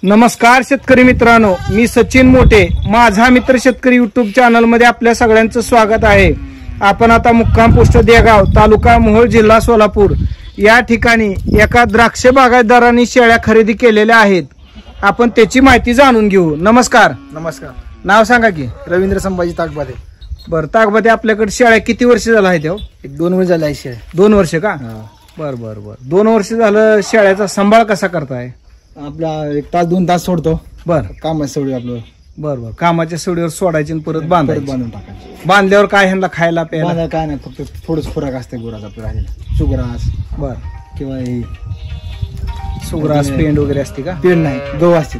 नमस्कार शेतकरी मित्रांनो, मी सचिन मोठे, माझा मित्र शेतकरी युट्यूब चॅनल मध्ये आपल्या सगळ्यांचं स्वागत आहे। आपण आता मुक्काम पोस्ट देगाव, तालुका मोहोळ, जिल्हा सोलापूर या ठिकाणी एका द्राक्ष बागायतदारांनी शेळ्या खरेदी केलेल्या आहेत। आपण त्याची माहिती जाणून घेऊ। नमस्कार। नमस्कार। नाव सांगा की? रवींद्र संभाजी ताकबादे। बर, ताकबादे आपल्याकडे शेळ्या किती वर्ष झाला आहे? तेव्हा 2 वर्ष झाले शेळ्या। 2 वर्ष का? बर बर बर। 2 वर्ष झालं शेळ्याचा सांभाळ कसा करताय? आपला 1 तास 2 तास सोडतो। बर, कामाची सवडी आपलं। बर बर, कामाच्या सवडीवर सोडायची आणि परत बांधायची। बांधून टाकायची। बांधल्यावर काय ह्यांना खायला प्यायला? बांधायला काय नाही, फक्त थोडंच खुराक असते गुराचा आपलं राहिलेला। सुग्रास बर, किंवा हे सुग्रास पेंड वगैरे असते का? पेंड नाही, गहू असते।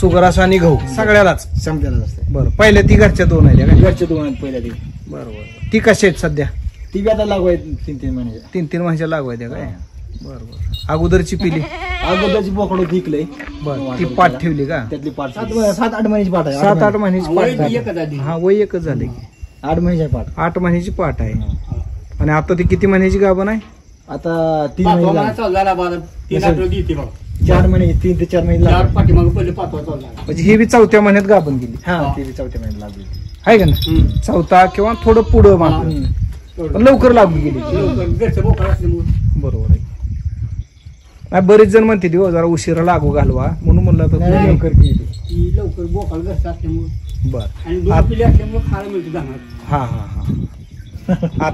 सुग्रास आणि गहू सगळ्यालाच समजायला असते। बरं, पहिल्या ती घरच्या 2 आहेत का? घरचे 2 आहेत पहिल्या ती। बरोबर। ती कशी आहेत सध्या? ती बी आता लागू आहे 3-3 महिन्याच्या। 3-3 महिन्याच्या लागू आहे काय? बरोबर। अगोदरची पिली अगोदरची बोकडं विकलंय। बरं, ती पाठ ठेवली का? त्यातली पाठ 7-8 महिन्याची पाठ आहे। 7-8 महिन्याची पाठ। हा, वय एकच झाले की 8 महिन्याची पाठ। 8 महिन्याची पाठ आहे। आणि आता ती किती महिन्याची गाभण आहे? आता 3 महिने 4 महिने 3 ते 4 महिने म्हणजे ही बी 4थ्या महिन्यात गाभण गेली। हा, ती 4थ्या महिन्यात लागली आहे का ना? 4था किंवा थोडं पुढं मागं, पण लवकर लागू गेली। बरोबर आहे। नाही, बरेच जण म्हणते हो जरा उशिरा लागू घालवा, म्हणून म्हणलं तर लवकर लवकर बोकाळ घरचं असल्यामुळे बर। आणि दूध पिले असल्यामुळे खायला मिळते धानात। हा हा हा।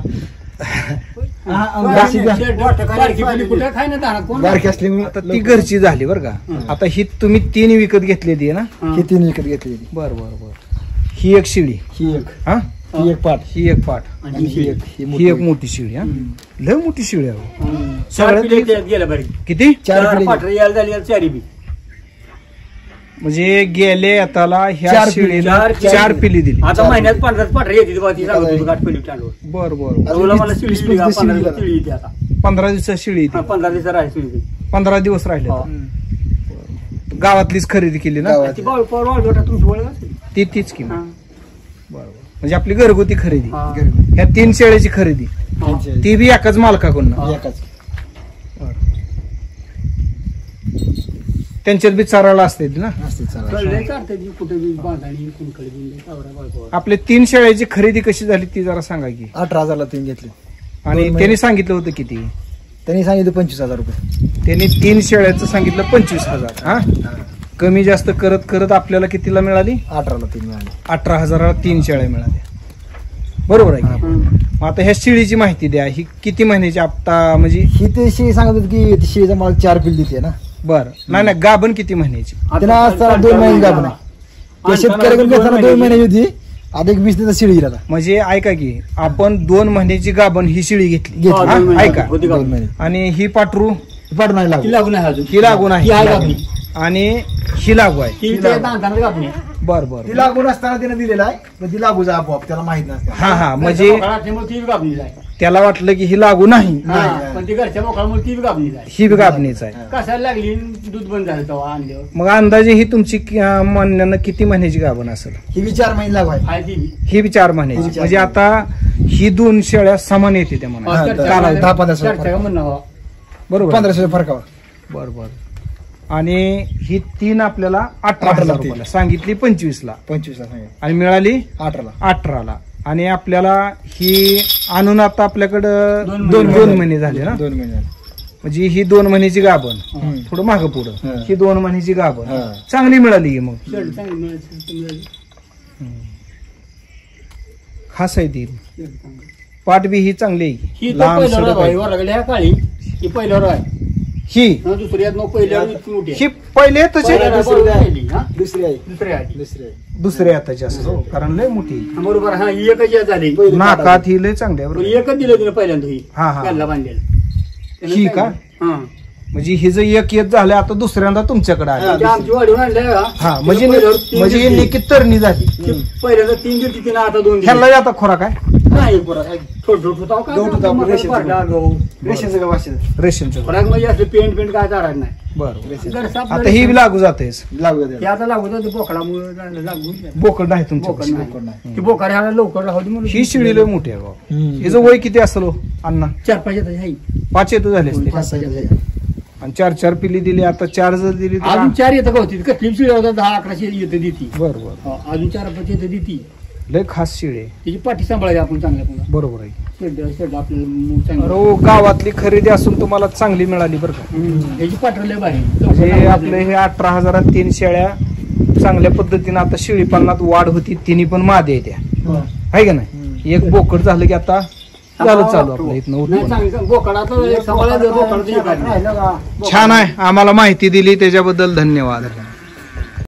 बारकी असल्यामुळे आता ती घरची झाली बरं का? आता ही तुम्ही 3 विकत घेतलेली आहे ना? ही 3 विकत घेतलेली। बर बर बर। ही एक शिळी, ही एक, हा, ही एक पाठ, ही एक पाठ, आणि ही एक, ही एक मोठी शिळी। हा, लय मोठी शिळी आहे। सगळ्यात गेलं बरं किती? 4 पिढी पाठर यायला झाली 4 बी म्हणजे गेले आताला ह्या शिळीला 4 पिली दिली। आता महिन्यात 15 पाठर येते बघा, ती सांगत होती गाठ पहिली टांडवर। बर बर। रोला मला शिळी दिली का? 15 दिवस शिळी येते आता। 15 दिवसात शिळी येते? 15 दिवस राहील शिळी। 15 दिवस राहिले हो. गावातलीच खरेदी केली ना? ती बाळ पावळ बेटा तुमची ओळख असेल? ती तीच की? बरोबर। म्हणजे आपली घरगुती खरेदी, हा. ह्या 3 शेळ्याची खरेदी, हा. ती बी एकाच मालकाकडून? एकाच। त्यांच्यात बी चारायला असते ना? असते चारा। कळलंय चालतंय ती कुठे बी बांधाणी कुणकडे बी चावरा बाळगवा। आपले 3 शेळ्याची खरेदी कशी झाली ती जरा सांगा की? 18,000 ला 3 घेतले। आणि त्यांनी सांगितलं होतं किती? त्यांनी सांगितलं 25,000 रुपये। त्यांनी 3 शेळ्याचं सांगितलं 25,000। हा, कमी जास्त करत करत आपल्याला कितीला मिळाली? 18 ला 3 मिळाले। 18,000ला 3 शेळ्या मिळाल्या, बरोबर आहे की? मग आता ह्या शिळीची माहिती द्या। ही किती महिन्याची? आता म्हणजे ही ते शेळी सांगत होती की ती शेळीचा मला 4 पिल्ली देते ना। बर, नाही नाही, गाभण किती महिन्याची? त्यांना असताना 2 महिने गाभण आहे। त्या शेतकऱ्याकडून घेताना 2 महिन्याची होती, आता एक 20 दिवस शिळी आता। म्हणजे ऐका की, आपण 2 महिन्याची गाभण ही शिळी घेतली, घेतली। हा, ऐका। 2 महिने आणि ही पाटरू पाठ नाही लागली। लागू नाही अजून। ही लागून ती आहे आहे लागली। आणि ही लागू आहे। ती त्या दांतानं कापणी. बर बर। ती लागून असताना तिने दिलेला आहे, पण ती लागू जा आपोआप, त्याला माहित नसते। हा हा, म्हणजे बोकाळ असल्यामुळे ती बी कापणी जाय. त्याला वाटलं की ही लागू नाही, पण ती घरच्या बोकाळमुळे ती बी कापणी जाय. ही बी गाभणीच आहे। कशाला लागली? दूध बंद झालं तेव्हा आणल्यावर. मग अंदाजे ही तुमची म्हणण्यानं किती महिन्याची गाभण असेल? ही बी 4 महिने लागू आहे। आहे ती बी. ही बी 4 महिन्याची। म्हणजे आता ही 2 शेळ्या समान येते त्या म्हणा, चालेल, 10-15 चर्चा म्हणणं हवं. बरोबर? 1500 फरकावर। बर बर। आणि ही 3 आपल्याला 18,000 रुपयाला सांगितली, 25ला 25 ला सांगितलं आणि मिळाली 18 ला। 18ला। आणि आपल्याला ही आणून आता आपल्याकडं 2 महिने झाले ना? 2 महिने म्हणजे ही 2 महिन्याची गाभण, थोडं मागं पुढं ही 2 महिन्याची गाभण चांगली मिळाली की? मग शेड चांगली मिळाली. खास आहे ती पाठ बी ही चांगली आहे ही की? तर लांब पहिल्यावर सडक आहे, आहे वरगल्या ह्या काळी ही पहिल्यावर आहे. ही दुसऱ्यात मग पहिल्यावर इतकी मोठी आहे. ही पहिले तसे पहिली, हा? दुसरी आहे। दुसरी आहे. दुसरी आहे। दुसऱ्या हाताची असं, कारण लय मोठी आहे. बरोबर. हा, ही एकच यात झाली. नाकात ही लय चांगली आहे पण बरोबर. एकच दिलं तिने पहिल्यांदा ही हा, हा. गल्ला बांधलेला. ही का? हा. म्हणजे ही जर एक येत झालं, आता दुसऱ्यांदा तुमच्याकडे आली। म्हणजे आमची वाढवून आणल्या हा, म्हणजे म्हणजे लेखी तरणी झाली। पहिल्यांदा 3 दिली तिने, आता 2 दिली. ह्याला आता खोराक आहे नाही छोट होता का? गहू होता, मग रेषेचं पाडला गहू. रेषेचं का वाशीचं? रेशनचं? फरक म्हणजे असं पेंट काय चारायचं नाही. बरं, घरचं आपलं आता ही बी लागू जातेस? लागू ते द्या। आता लागू होतं बोकडामुळे लागू बोकड नाही बोकड तुमच्या? नाही. ती बोकड ह्याला लवकर राहू म्हणून ही शिळी लय मोठी आहे बाबा। हिचं वय किती असेल हो अण्णा? 4-5 येतात. 5 येतो झाले असते. 5-6 येतात. आणि 4 पिली दिली, आता 4 जर दिली तर अजून 4 येतं का होती कसली शिळी होता 10-11 येतं देती. बरोबर. अजून 4-5 येतं देती. लय खास शिळे. त्याची पाठी सांभाळायची आपण चांगल्या. बरोबर आहे. शेड आपल्याला अरे गावातली खरेदी असून तुम्हाला चांगली मिळाली बरं का. त्याची पाठवले म्हणजे आपले हे 18,000 3 शेळ्या चांगल्या पद्धतीने आता शेळीपालनात वाढ होती. तिन्ही पण मादे आहे त्या, आहे का नाही. एक बोकड झालं की आता झालं चालू आपलं इथनं. छान आहे, आम्हाला माहिती दिली त्याच्याबद्दल धन्यवाद.